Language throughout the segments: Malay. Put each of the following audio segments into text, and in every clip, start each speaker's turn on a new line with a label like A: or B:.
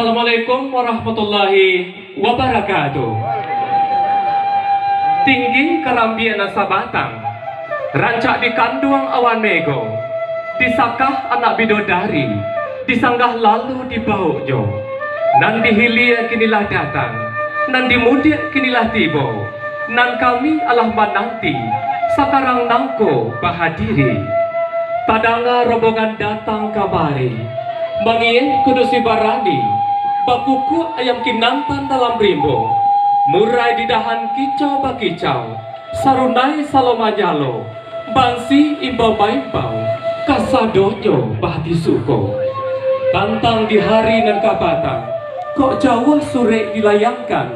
A: Assalamualaikum warahmatullahi wabarakatuh. Tinggi kerambian sabatang, rancak di kanduang awan mego, disakah anak bidodari, disanggah lalu dibaujo, nan dihilia kinilah datang, nan dimudik kinilah tibo, nan kami alah menanti, sakarang nangko bahadiri, tadanga rombongan datang kabari, mangien kudusi barani, bakuku ayam kinantan dalam rimbo, murai di dahan kicau bakicau, sarunai salomajalo, bansi imbau baimbau, kasadojo bahti suko, tantang di hari nan kabatang, kok Jawa sore dilayangkan,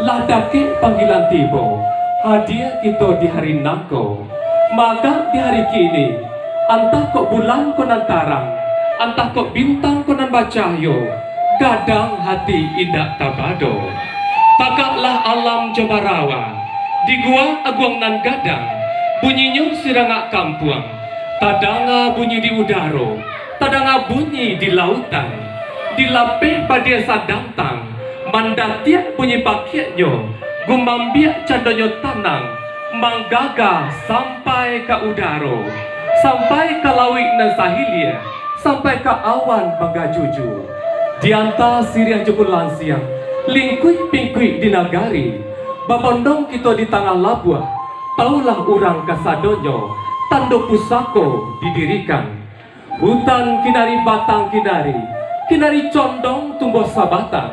A: ladake panggilan tibo, hadiah kita di hari nangko, maka di hari kini, antah kok bulan konan tarang, antah kok bintang konan bacahyo, kadang hati indak tabado, takaklah alam jabarawa, di gua aguang nan gadang, bunyinya sirangak kampuang, tadanga bunyi di udaro, tadanga bunyi di lautan, di lapeh pada sadantang, mandatiak bunyi pakiaknyo, gumambiak candonyo tanang, manggaga sampai ke udaro, sampai ke lawik nan sahilia, sampai ke awan bagajuju. Dianta sirian cukup lansiang, lingkui-pingkui di nagari, babondong kita di tengah labuah, taulah orang kasadonyo, tando pusako didirikan. Hutan kinari batang kinari condong tumbuh sabatang,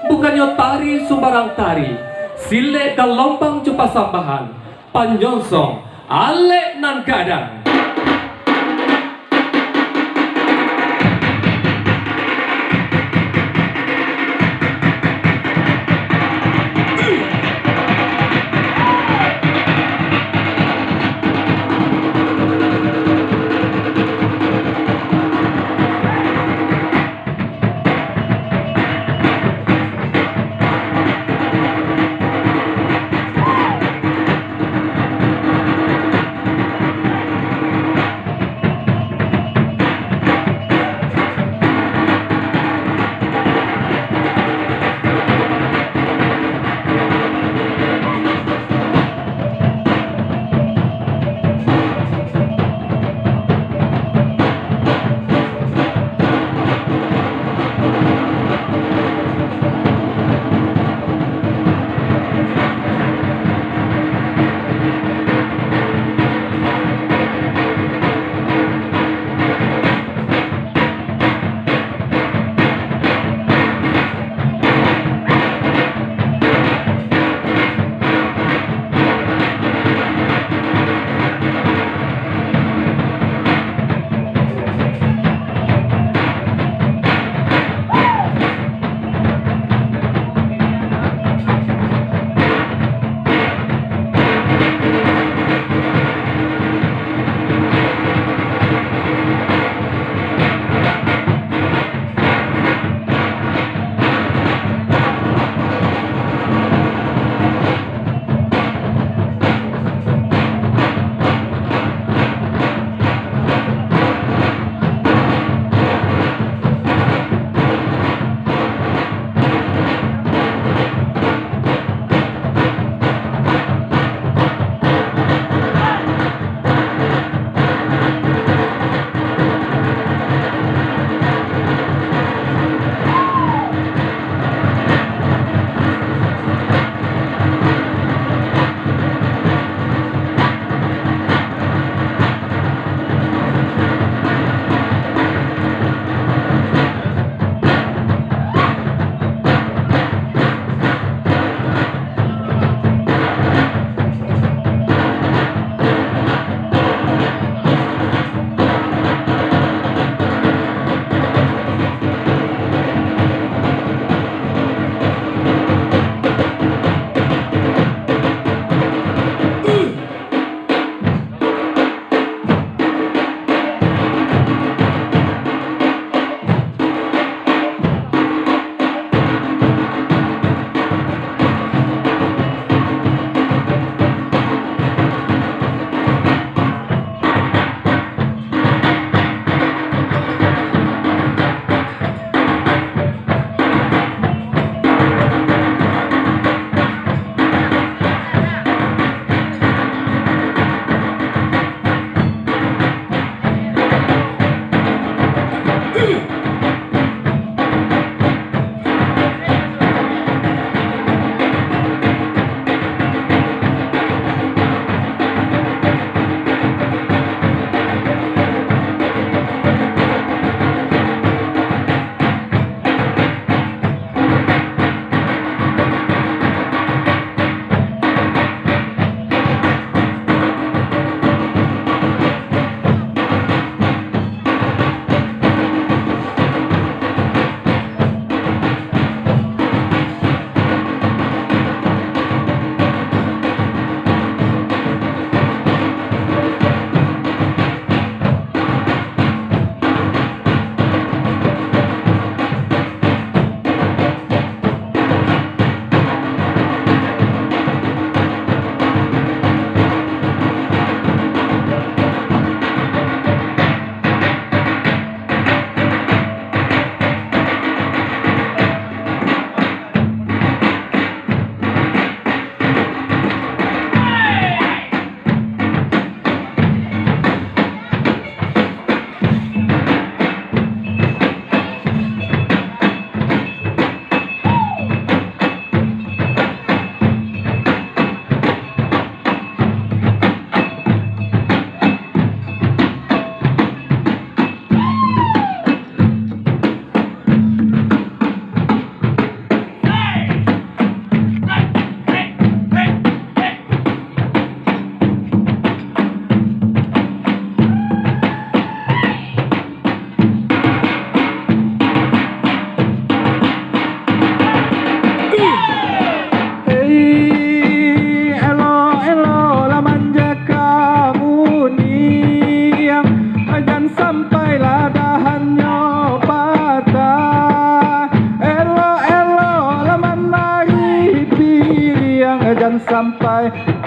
A: bukannya tari sumbarang tari, sile galombang cupa sambahan, panjonsong, alek nan gadang.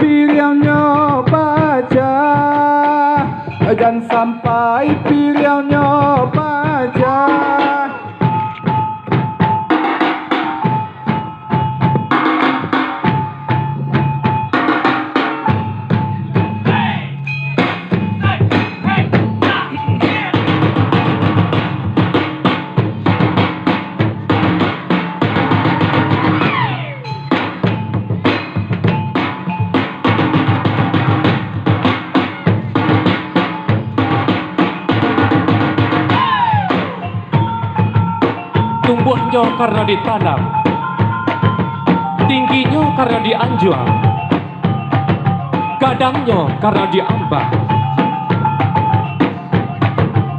B: pilihannya baca, dan sampai pilihannya baca.
A: Tumbuhnya karena ditanam, tingginya karena dianjuang, gadangnya karena diambang.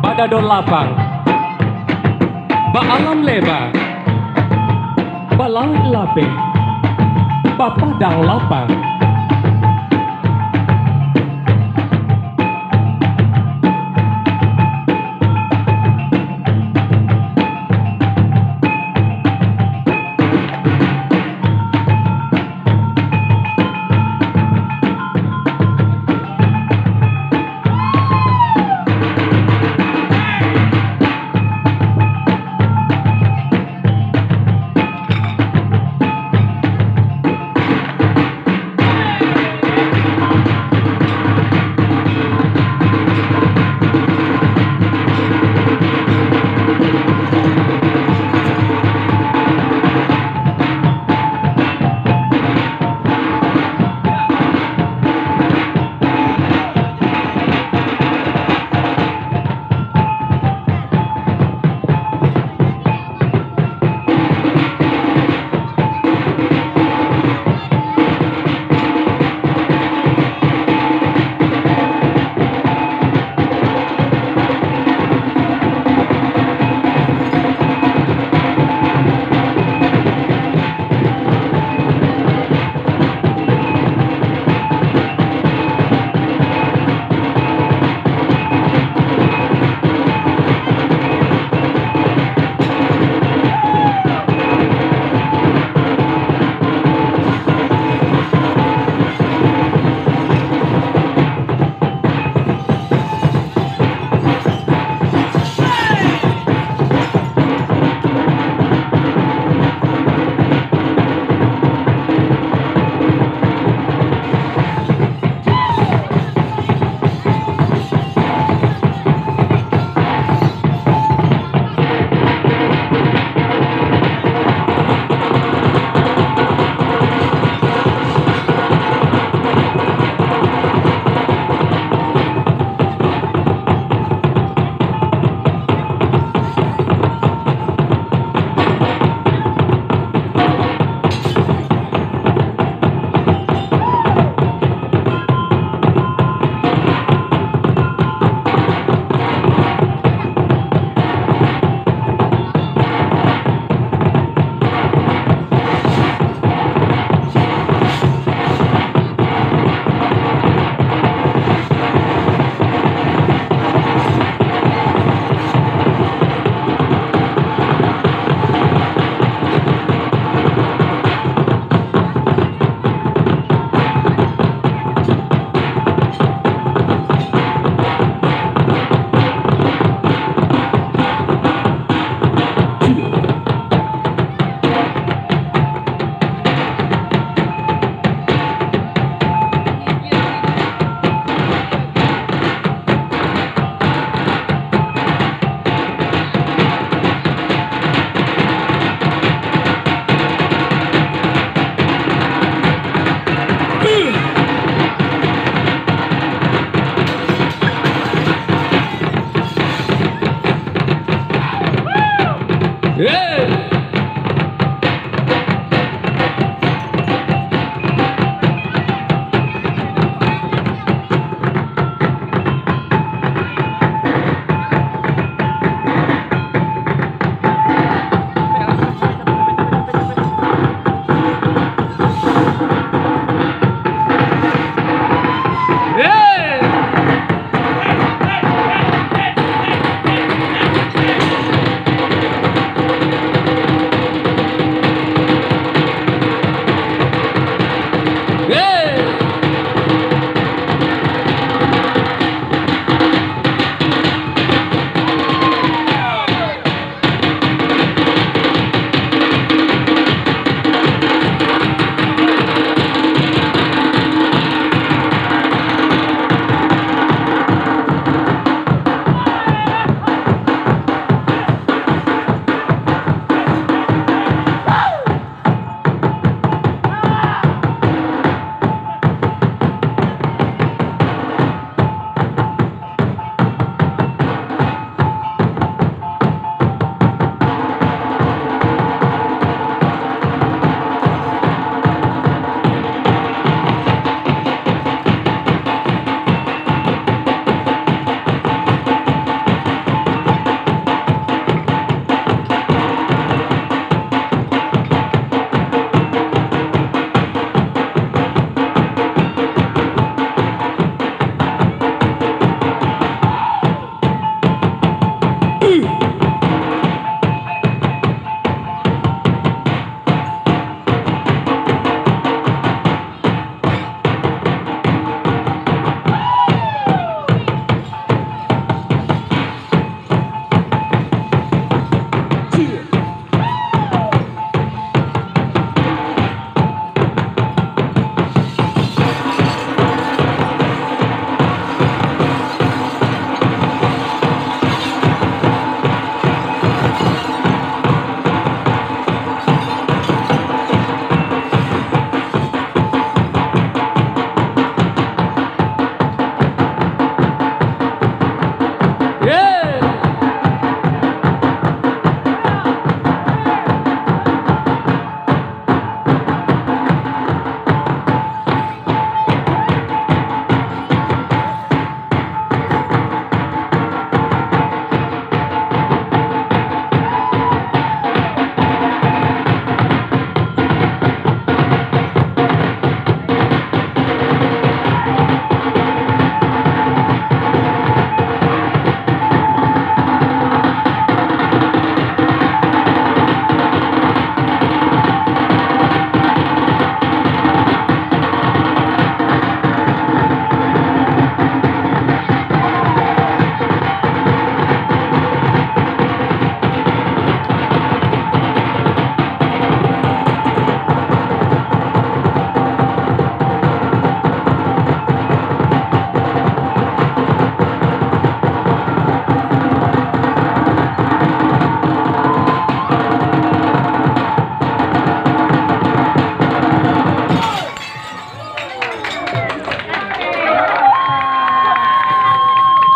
A: Pada don lapang, ba alam lebar, ba laut lapeh, ba padang lapang.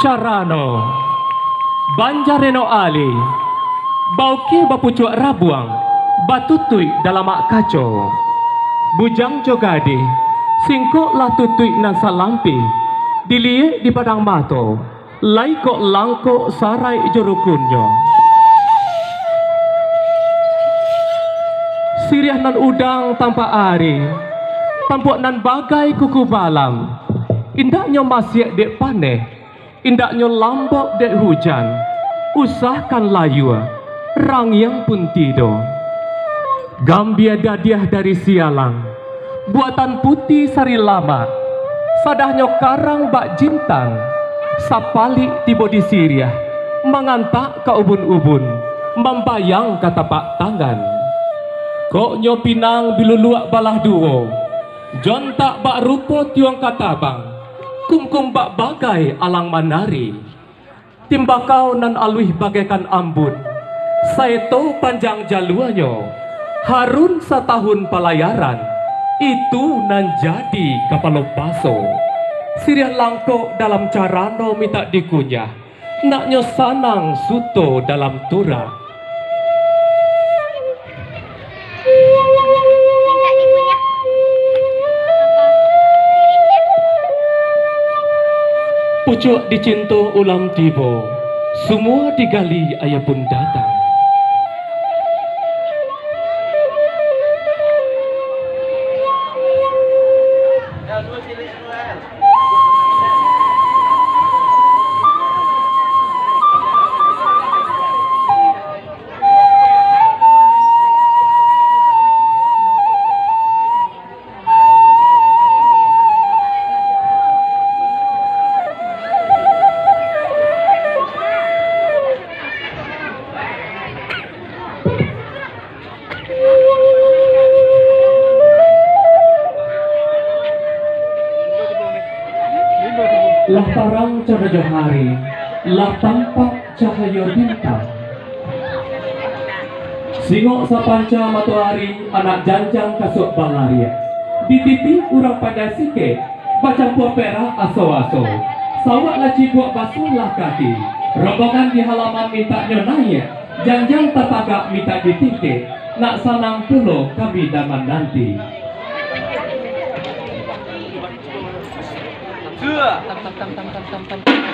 A: Carano Banjareno Ali Bauki bapucuk rabuang batutui dalam mak kaco bujang jogadi singkok lah tutui nan salampi dilie di padang mato laiko langko sarai jorukunyo siriah nan udang tanpa ari tampuk nan bagai kuku balam indaknya masih dek paneh indaknya lambok dek hujan usahkan layu rang yang pun tido gambia dadiah dari sialang buatan putih sari lama sadahnya karang bak jintang sapali tiba di siriah mengantak ke ubun-ubun membayang kata pak tangan kok nyopinang biluluak balah duo jontak bak rupo tiong katabang kumkum bak bagai alang manari timbakau nan aluih bagaikan ambun saeto panjang jaluanyo harun setahun pelayaran itu nan jadi kapal baso siriah langko dalam carano minta dikunyah naknyo sanang suto dalam turah
C: minta dikunyah
A: pucuk dicinto ulam tibo semua digali ayah pun datang lah tarang cahaya hari, lah tampak cahaya bintang. Singok sapanca matahari, anak janjang kasuk balaria. Dititi urang pada sike, baca buah pera aso-aso. Sawak laci buah basuh lah kaki. Rombongan di halaman minta nyonaya, janjang tatagak minta ditike. Nak sanang pulo kami daman nanti.
D: Tam tam tam tam tam tam tam.